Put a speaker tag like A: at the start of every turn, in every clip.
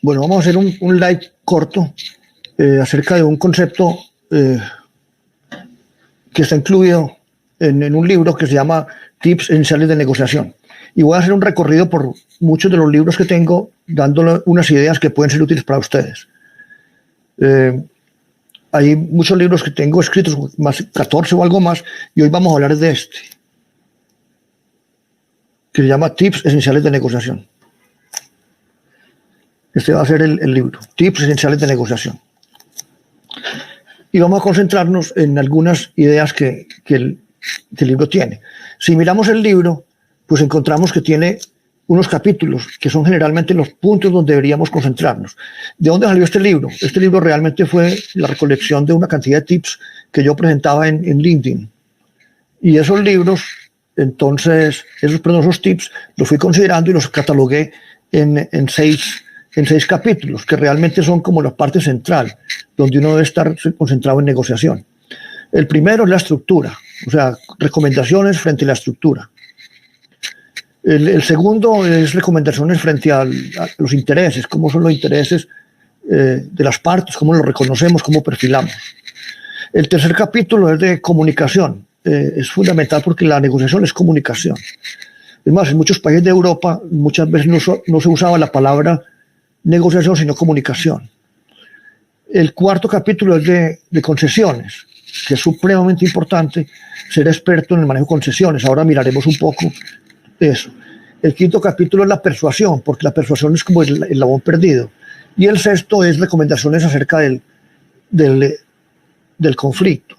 A: Bueno, vamos a hacer un live corto acerca de un concepto que está incluido en un libro que se llama Tips Esenciales de Negociación. Y voy a hacer un recorrido por muchos de los libros que tengo, dándole unas ideas que pueden ser útiles para ustedes. Hay muchos libros que tengo escritos, más 14 o algo más, y hoy vamos a hablar de este, que se llama Tips Esenciales de Negociación. Este va a ser el libro, Tips Esenciales de Negociación. Y vamos a concentrarnos en algunas ideas que el libro tiene. Si miramos el libro, pues encontramos que tiene unos capítulos que son generalmente los puntos donde deberíamos concentrarnos. ¿De dónde salió este libro? Este libro realmente fue la recolección de una cantidad de tips que yo presentaba en LinkedIn. Y esos libros, entonces, esos tips los fui considerando y los catalogué en seis capítulos, que realmente son como la parte central, donde uno debe estar concentrado en negociación. El primero es la estructura, o sea, recomendaciones frente a la estructura. El segundo es recomendaciones frente a los intereses, cómo son los intereses de las partes, cómo los reconocemos, cómo perfilamos. El tercer capítulo es de comunicación. Es fundamental porque la negociación es comunicación. Es más, en muchos países de Europa muchas veces no se usaba la palabra negociación, sino comunicación. El cuarto capítulo es de concesiones, que es supremamente importante ser experto en el manejo de concesiones. Ahora miraremos un poco eso. El quinto capítulo es la persuasión, porque la persuasión es como el labón perdido. Y el sexto es recomendaciones acerca del conflicto.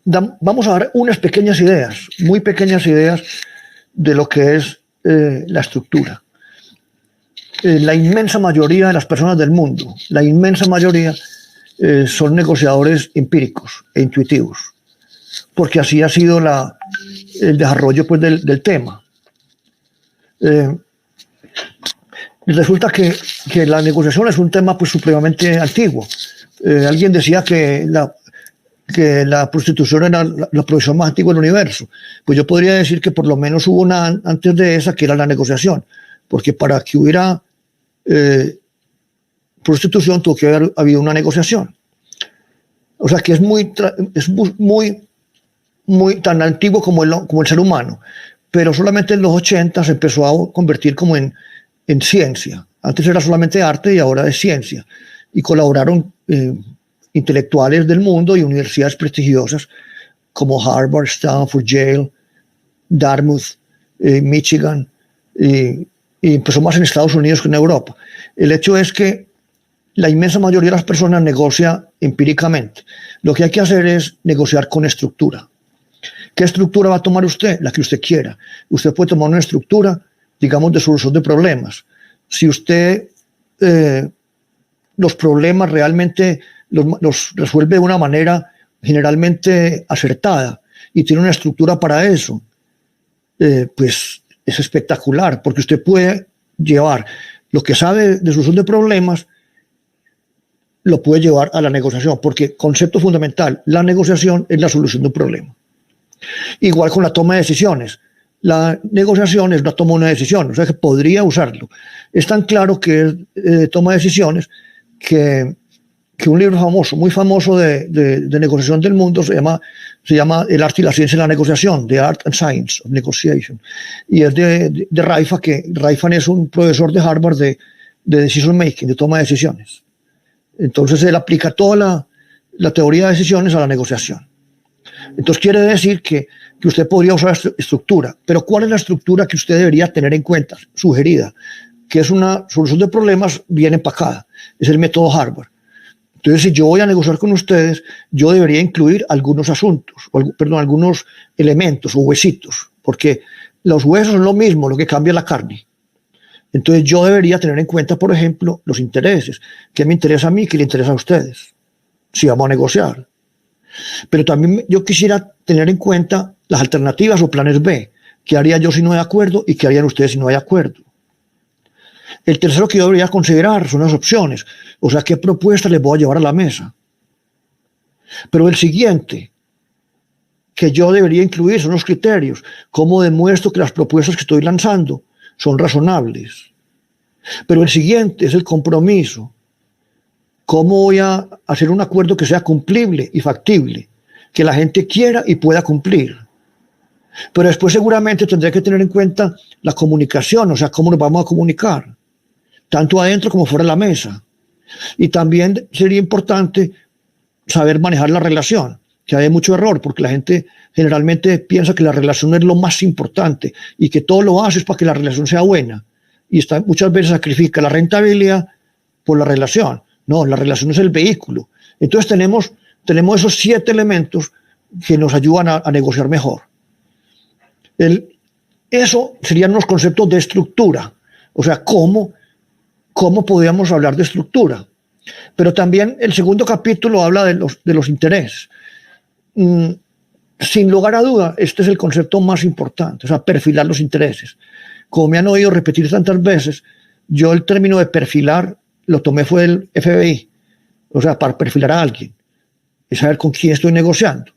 A: Vamos a dar unas pequeñas ideas, muy pequeñas ideas de lo que es la estructura. La inmensa mayoría de las personas del mundo, la inmensa mayoría son negociadores empíricos e intuitivos, porque así ha sido el desarrollo pues, del tema. Resulta que la negociación es un tema pues, supremamente antiguo. Alguien decía que la prostitución era la profesión más antigua del universo. Pues yo podría decir que por lo menos hubo una antes de esa, que era la negociación, porque para que hubiera prostitución tuvo que haber habido una negociación. O sea que es muy tan antiguo como el ser humano, pero solamente en los 80 se empezó a convertir como en ciencia. Antes era solamente arte y ahora es ciencia. Y colaboraron intelectuales del mundo y universidades prestigiosas como Harvard, Stanford, Yale, Dartmouth, Michigan, y empezó más en Estados Unidos que en Europa. El hecho es que la inmensa mayoría de las personas negocia empíricamente. Lo que hay que hacer es negociar con estructura. ¿Qué estructura va a tomar usted? La que usted quiera. Usted puede tomar una estructura, digamos, de solución de problemas. Si usted los problemas realmente los resuelve de una manera generalmente acertada y tiene una estructura para eso, pues es espectacular, porque usted puede llevar lo que sabe de solución de problemas, lo puede llevar a la negociación, porque concepto fundamental, la negociación es la solución de un problema. Igual con la toma de decisiones. La negociación es una toma de una decisión, o sea que podría usarlo. Es tan claro que es toma de decisiones que un libro famoso, muy famoso de negociación del mundo se llama El arte y la ciencia de la negociación, The Art and Science of Negotiation. Y es de Raifan, que Raifan es un profesor de Harvard de decision making, de toma de decisiones. Entonces él aplica toda la teoría de decisiones a la negociación. Entonces quiere decir que usted podría usar estructura, pero ¿cuál es la estructura que usted debería tener en cuenta, sugerida? Que es una solución de problemas bien empacada. Es el método Harvard. Entonces, si yo voy a negociar con ustedes, yo debería incluir algunos asuntos, algunos elementos o huesitos, porque los huesos son lo mismo, lo que cambia la carne. Entonces, yo debería tener en cuenta, por ejemplo, los intereses. ¿Qué me interesa a mí? ¿Qué le interesa a ustedes? Si vamos a negociar. Pero también yo quisiera tener en cuenta las alternativas o planes B. ¿Qué haría yo si no hay acuerdo? ¿Y qué harían ustedes si no hay acuerdo? El tercero que yo debería considerar son las opciones. O sea, ¿qué propuestas les voy a llevar a la mesa? Pero el siguiente que yo debería incluir son los criterios. ¿Cómo demuestro que las propuestas que estoy lanzando son razonables. Pero el siguiente es el compromiso. ¿Cómo voy a hacer un acuerdo que sea cumplible y factible? Que la gente quiera y pueda cumplir. Pero después seguramente tendré que tener en cuenta la comunicación, o sea, cómo nos vamos a comunicar, tanto adentro como fuera de la mesa. Y también sería importante saber manejar la relación, que hay mucho error, porque la gente generalmente piensa que la relación es lo más importante y que todo lo hace para que la relación sea buena. Y muchas veces sacrifica la rentabilidad por la relación. No, la relación es el vehículo. Entonces tenemos esos 7 elementos que nos ayudan a negociar mejor. Eso serían los conceptos de estructura. O sea, ¿cómo podríamos hablar de estructura? Pero también el segundo capítulo habla de los intereses. Sin lugar a duda, este es el concepto más importante, o sea, perfilar los intereses. Como me han oído repetir tantas veces, yo el término de perfilar lo tomé fue del FBI, o sea, para perfilar a alguien, es saber con quién estoy negociando.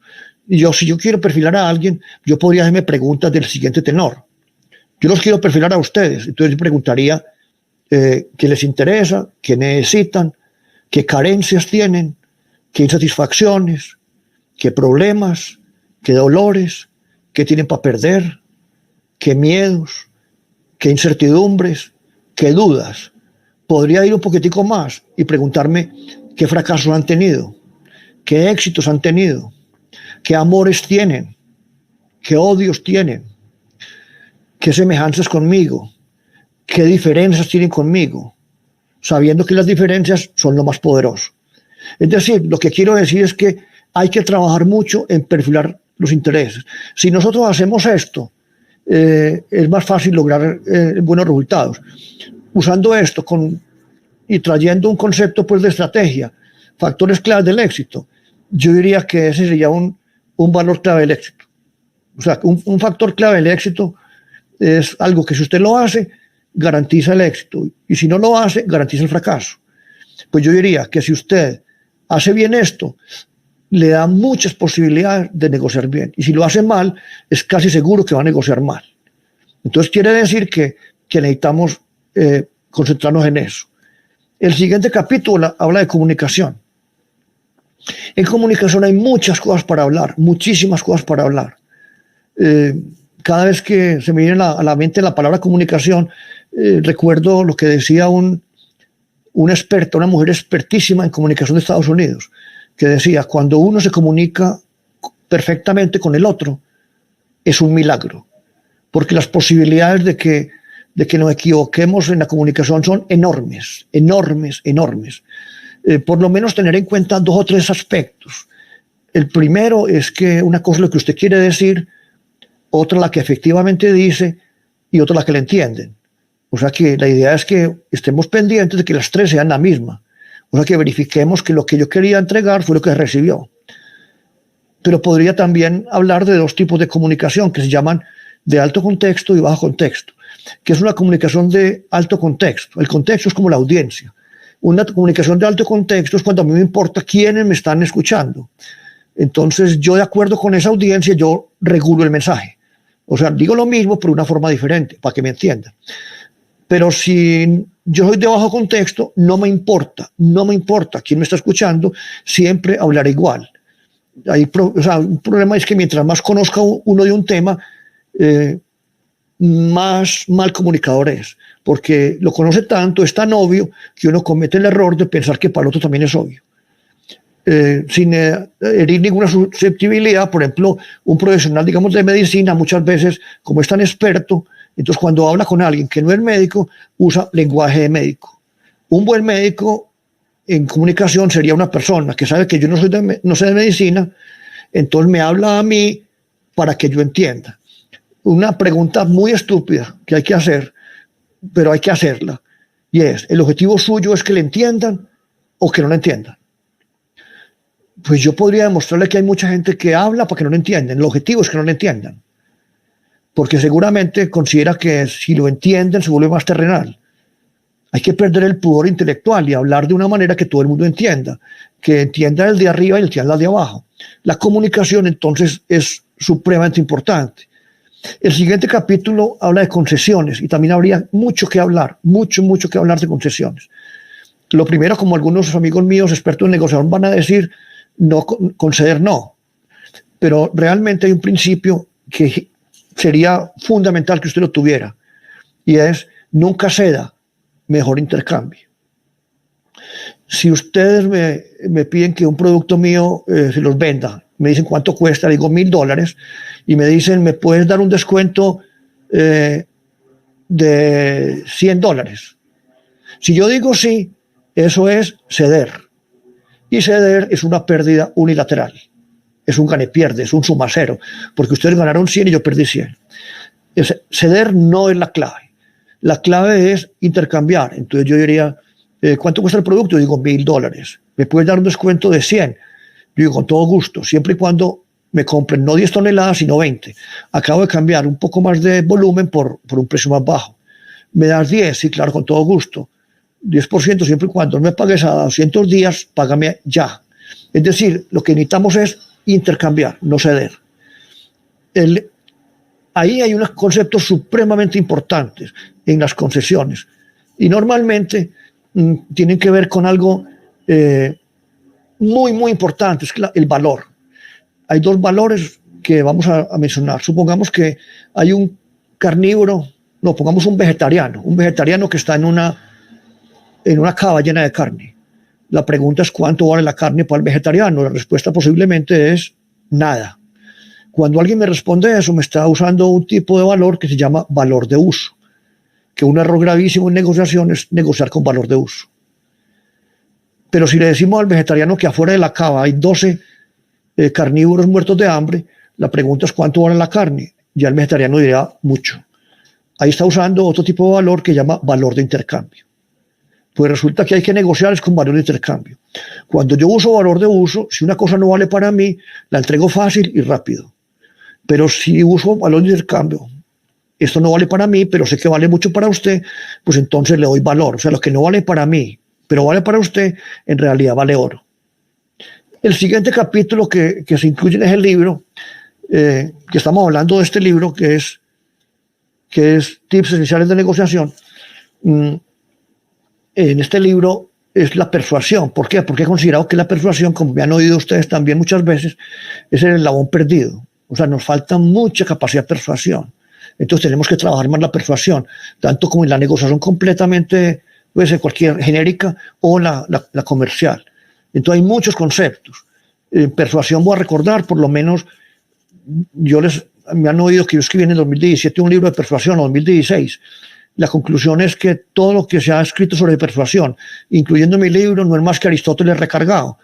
A: Y si yo quiero perfilar a alguien, yo podría hacerme preguntas del siguiente tenor. Yo los quiero perfilar a ustedes, entonces yo preguntaría qué les interesa, qué necesitan, qué carencias tienen, qué insatisfacciones, qué problemas, qué dolores, qué tienen para perder, qué miedos, qué incertidumbres, qué dudas. Podría ir un poquitico más y preguntarme qué fracasos han tenido, qué éxitos han tenido, qué amores tienen, qué odios tienen, qué semejanzas conmigo, qué diferencias tienen conmigo, sabiendo que las diferencias son lo más poderoso. Es decir, lo que quiero decir es que hay que trabajar mucho en perfilar los intereses. Si nosotros hacemos esto, es más fácil lograr buenos resultados. Usando esto y trayendo un concepto pues, de estrategia, factores claves del éxito, yo diría que ese sería un valor clave del éxito. O sea, un factor clave del éxito es algo que si usted lo hace, garantiza el éxito. Y si no lo hace, garantiza el fracaso. Pues yo diría que si usted hace bien esto, le da muchas posibilidades de negociar bien. Y si lo hace mal, es casi seguro que va a negociar mal. Entonces quiere decir que necesitamos concentrarnos en eso. El siguiente capítulo habla de comunicación. En comunicación hay muchas cosas para hablar, muchísimas cosas para hablar. Cada vez que se me viene a la mente la palabra comunicación, recuerdo lo que decía una mujer expertísima en comunicación de Estados Unidos, que decía, cuando uno se comunica perfectamente con el otro, es un milagro, porque las posibilidades de que nos equivoquemos en la comunicación son enormes, enormes, enormes. Por lo menos tener en cuenta 2 o 3 aspectos. El primero es que una cosa es lo que usted quiere decir, otra la que efectivamente dice y otra la que le entienden. O sea que la idea es que estemos pendientes de que las 3 sean la misma. O sea que verifiquemos que lo que yo quería entregar fue lo que recibió. Pero podría también hablar de 2 tipos de comunicación que se llaman de alto contexto y bajo contexto, que es una comunicación de alto contexto. El contexto es como la audiencia. Una comunicación de alto contexto es cuando a mí me importa quiénes me están escuchando. Entonces yo, de acuerdo con esa audiencia, yo regulo el mensaje. O sea, digo lo mismo pero de una forma diferente, para que me entiendan. Pero si yo soy de bajo contexto, no me importa quién me está escuchando, siempre hablaré igual. Un problema es que mientras más conozca uno de un tema, más mal comunicador es, porque lo conoce tanto, es tan obvio, que uno comete el error de pensar que para el otro también es obvio. Sin herir ninguna susceptibilidad, por ejemplo, un profesional, digamos, de medicina, muchas veces, como es tan experto, entonces cuando habla con alguien que no es médico, usa lenguaje de médico. Un buen médico en comunicación sería una persona que sabe que yo no sé de medicina, entonces me habla a mí para que yo entienda. Una pregunta muy estúpida que hay que hacer, pero hay que hacerla, y es, ¿el objetivo suyo es que le entiendan o que no le entiendan? Pues yo podría demostrarle que hay mucha gente que habla para que no lo entiendan. El objetivo es que no lo entiendan, porque seguramente considera que si lo entienden se vuelve más terrenal. Hay que perder el pudor intelectual y hablar de una manera que todo el mundo entienda, que entienda el de arriba y el de abajo. La comunicación entonces es supremamente importante. El siguiente capítulo habla de concesiones y también habría mucho que hablar, mucho que hablar de concesiones. Lo primero, como algunos amigos míos expertos en negociación van a decir, no conceder no, pero realmente hay un principio que sería fundamental que usted lo tuviera y es nunca ceda, mejor intercambio. Si ustedes me piden que un producto mío se los venda, me dicen cuánto cuesta, le digo $1,000 y me dicen, ¿me puedes dar un descuento de $100? Si yo digo sí, eso es ceder. Y ceder es una pérdida unilateral. Es un gane-pierde, es un suma cero, porque ustedes ganaron 100 y yo perdí 100. Ceder no es la clave. La clave es intercambiar. Entonces yo diría, ¿cuánto cuesta el producto? Yo digo $1,000. ¿Me puedes dar un descuento de 100? Yo digo, con todo gusto, siempre y cuando me compren no 10 toneladas, sino 20. Acabo de cambiar un poco más de volumen por un precio más bajo. ¿Me das 10? Sí, claro, con todo gusto. 10% siempre y cuando no me pagues a 200 días, págame ya. Es decir, lo que necesitamos es intercambiar, no ceder. Ahí hay unos conceptos supremamente importantes en las concesiones y normalmente tienen que ver con algo muy importante, es el valor. Hay dos valores que vamos a mencionar. Supongamos que hay un carnívoro, no, pongamos un vegetariano que está en una cava llena de carne. La pregunta es cuánto vale la carne para el vegetariano. La respuesta posiblemente es nada. Cuando alguien me responde eso, me está usando un tipo de valor que se llama valor de uso, que un error gravísimo en negociación es negociar con valor de uso. Pero si le decimos al vegetariano que afuera de la cava hay 12 carnívoros muertos de hambre, la pregunta es cuánto vale la carne. Ya el vegetariano dirá mucho. Ahí está usando otro tipo de valor que llama valor de intercambio. Pues resulta que hay que negociar es con valor de intercambio. Cuando yo uso valor de uso, si una cosa no vale para mí, la entrego fácil y rápido. Pero si uso valor de intercambio, esto no vale para mí, pero sé que vale mucho para usted, pues entonces le doy valor. O sea, lo que no vale para mí, pero vale para usted, en realidad vale oro. El siguiente capítulo que se incluye en el libro, que estamos hablando de este libro, que es Tips Esenciales de Negociación. En este libro es la persuasión. ¿Por qué? Porque he considerado que la persuasión, como me han oído ustedes también muchas veces, es el eslabón perdido. O sea, nos falta mucha capacidad de persuasión. Entonces tenemos que trabajar más la persuasión, tanto como en la negociación completamente, puede ser cualquier genérica o la comercial. Entonces hay muchos conceptos. Persuasión voy a recordar, por lo menos, me han oído que yo escribí en el 2017 un libro de persuasión, en 2016. La conclusión es que todo lo que se ha escrito sobre persuasión, incluyendo mi libro, no es más que Aristóteles recargado.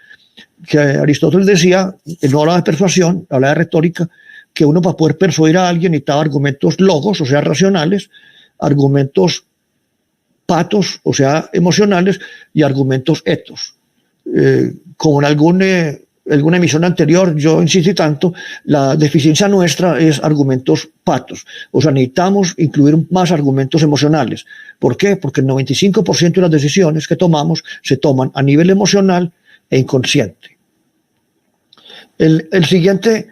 A: Que Aristóteles decía, él no hablaba de persuasión, hablaba de retórica, que uno para poder persuadir a alguien necesitaba argumentos logos, o sea, racionales, argumentos patos, o sea, emocionales, y argumentos etos. Como en alguna emisión anterior, yo insistí tanto, la deficiencia nuestra es argumentos patos. O sea, necesitamos incluir más argumentos emocionales. ¿Por qué? Porque el 95% de las decisiones que tomamos se toman a nivel emocional e inconsciente. El siguiente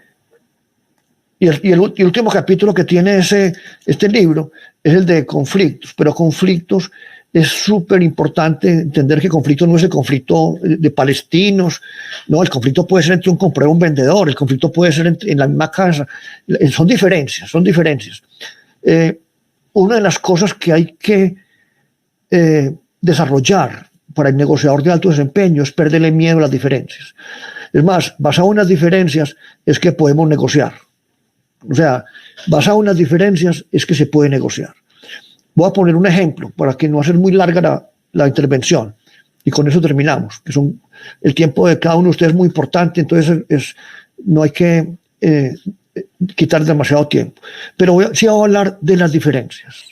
A: y el último capítulo que tiene este libro es el de conflictos, pero conflictos es súper importante entender que conflicto no es el conflicto de palestinos, no, el conflicto puede ser entre un comprador y un vendedor, el conflicto puede ser en la misma casa, son diferencias. Una de las cosas que hay que desarrollar para el negociador de alto desempeño es perderle miedo a las diferencias. Es más, basado en las diferencias es que podemos negociar. O sea, basado en las diferencias es que se puede negociar. Voy a poner un ejemplo para que no hacer muy larga la intervención y con eso terminamos. El tiempo de cada uno de ustedes es muy importante, entonces no hay que quitar demasiado tiempo. Pero sí voy a hablar de las diferencias.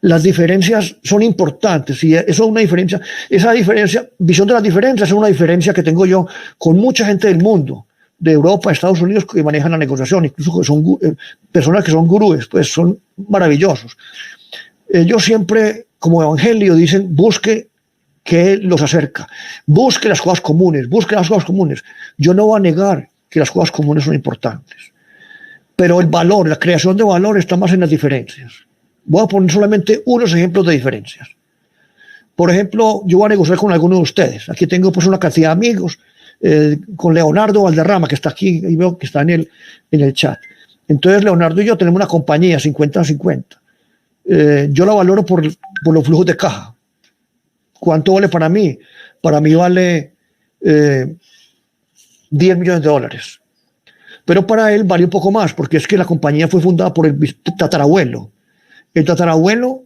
A: Las diferencias son importantes y eso es una diferencia. Esa diferencia, visión de las diferencias es una diferencia que tengo yo con mucha gente del mundo, de Europa, Estados Unidos, que manejan la negociación, incluso que son personas que son gurúes, pues son maravillosos. Ellos siempre, como evangelio, dicen, busque que los acerca, busque las cosas comunes, busque las cosas comunes. Yo no voy a negar que las cosas comunes son importantes. pero el valor, la creación de valor está más en las diferencias. Voy a poner solamente unos ejemplos de diferencias. Por ejemplo, yo voy a negociar con alguno de ustedes. Aquí tengo pues una cantidad de amigos, con Leonardo Valderrama, que está aquí, y veo que está en el chat. Entonces, Leonardo y yo tenemos una compañía 50-50. Yo la valoro por los flujos de caja. ¿Cuánto vale para mí? Para mí vale 10 millones de dólares. Pero para él vale un poco más, porque es que la compañía fue fundada por el tatarabuelo. El tatarabuelo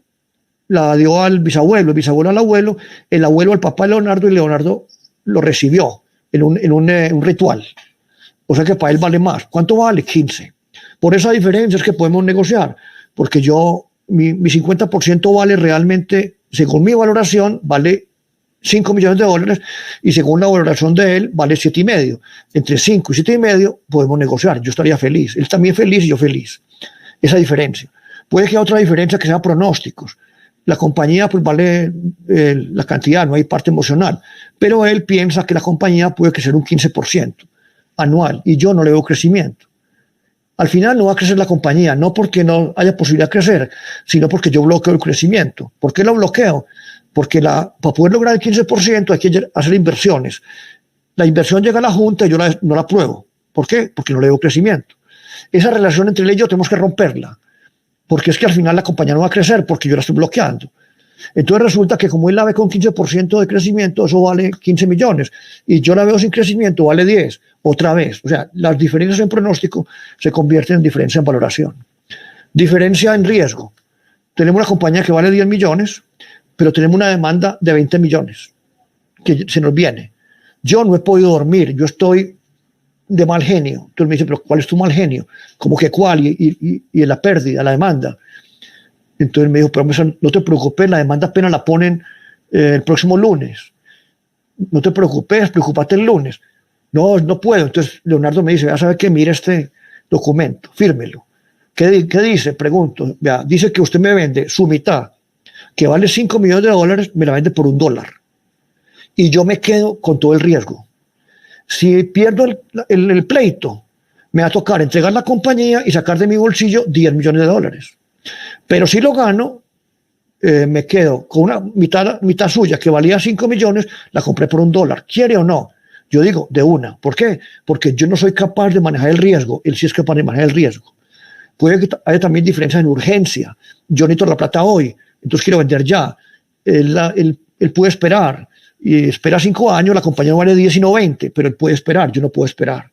A: la dio al bisabuelo, el bisabuelo al abuelo, el abuelo al papá de Leonardo, y Leonardo lo recibió en un ritual. O sea que para él vale más. ¿Cuánto vale? 15. Por esa diferencia es que podemos negociar, porque mi 50% vale realmente, según mi valoración, vale 5 millones de dólares, y según la valoración de él, vale 7,5. Entre 5 y 7,5 podemos negociar. Yo estaría feliz. Él también feliz y yo feliz. Esa diferencia. Puede que haya otra diferencia que sea pronósticos. La compañía pues vale la cantidad, no hay parte emocional, pero él piensa que la compañía puede crecer un 15% anual y yo no le veo crecimiento. Al final no va a crecer la compañía, no porque no haya posibilidad de crecer, sino porque yo bloqueo el crecimiento. ¿Por qué lo bloqueo? Porque para poder lograr el 15% hay que hacer inversiones. La inversión llega a la junta y yo no la apruebo. ¿Por qué? Porque no le veo crecimiento. Esa relación entre él y yo tenemos que romperla, porque es que al final la compañía no va a crecer porque yo la estoy bloqueando. Entonces resulta que como él la ve con 15% de crecimiento, eso vale 15 millones, y yo la veo sin crecimiento, vale 10, otra vez. O sea, las diferencias en pronóstico se convierten en diferencia en valoración. Diferencia en riesgo. Tenemos una compañía que vale 10 millones, pero tenemos una demanda de 20 millones que se nos viene. Yo no he podido dormir, yo estoy de mal genio. Entonces me dice, pero ¿cuál es tu mal genio? ¿Cómo que cuál? Y la pérdida, la demanda. Entonces me dijo, pero no te preocupes, la demanda apenas la ponen el próximo lunes. No te preocupes, preocúpate el lunes. No puedo. Entonces Leonardo me dice, ya sabes que mire este documento, fírmelo. ¿Qué dice? Pregunto. Vea, dice que usted me vende su mitad, que vale 5 millones de dólares, me la vende por $1. Y yo me quedo con todo el riesgo. Si pierdo el pleito, me va a tocar entregar la compañía y sacar de mi bolsillo 10 millones de dólares. Pero si lo gano, me quedo con una mitad suya que valía 5 millones, la compré por $1. ¿Quiere o no? Yo digo, de una. ¿Por qué? Porque yo no soy capaz de manejar el riesgo. Él sí es capaz de manejar el riesgo. Puede que haya también diferencias en urgencia. Yo necesito la plata hoy, entonces quiero vender ya. Él puede esperar. Y espera 5 años, la compañía vale 10 y no 20, pero él puede esperar, yo no puedo esperar.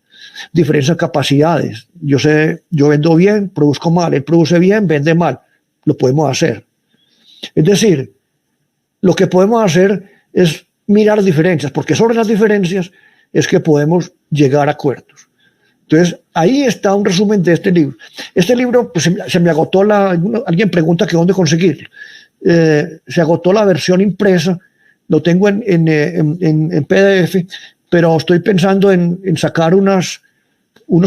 A: Diferencia de capacidades. Yo vendo bien, produzco mal, él produce bien, vende mal. Lo podemos hacer. Es decir, lo que podemos hacer es mirar diferencias, porque sobre las diferencias es que podemos llegar a acuerdos. Entonces, ahí está un resumen de este libro. Este libro, pues, se me agotó alguien pregunta que dónde conseguirlo. Se agotó la versión impresa. Lo tengo en PDF, pero estoy pensando en sacar unos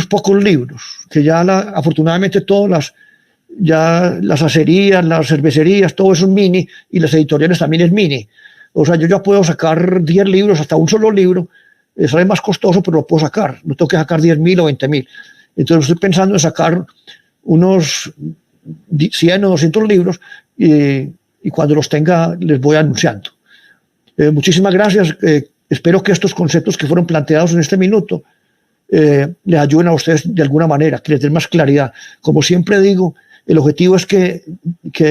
A: pocos libros, que ya afortunadamente todas las acerías, las cervecerías, todo eso es mini, y las editoriales también es mini. O sea, yo ya puedo sacar 10 libros, hasta un solo libro, sale más costoso, pero lo puedo sacar, no tengo que sacar 10,000 o 20,000. Entonces estoy pensando en sacar unos 100 o 200 libros, y cuando los tenga les voy anunciando. Muchísimas gracias. Espero que estos conceptos que fueron planteados en este minuto les ayuden a ustedes de alguna manera, que les den más claridad. Como siempre digo, el objetivo es que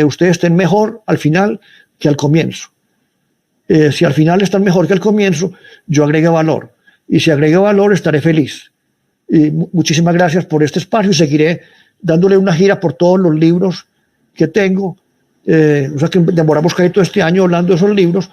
A: ustedes estén mejor al final que al comienzo. Si al final están mejor que al comienzo, yo agregue valor. Y si agregue valor, estaré feliz. Muchísimas gracias por este espacio y seguiré dándole una gira por todos los libros que tengo. O sea que demoramos casi todo este año hablando de esos libros.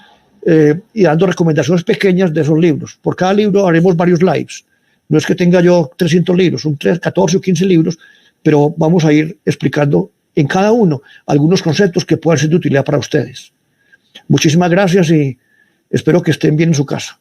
A: Y dando recomendaciones pequeñas de esos libros. Por cada libro haremos varios lives. No es que tenga yo 300 libros, son 14 o 15 libros, pero vamos a ir explicando en cada uno algunos conceptos que puedan ser de utilidad para ustedes. Muchísimas gracias y espero que estén bien en su casa.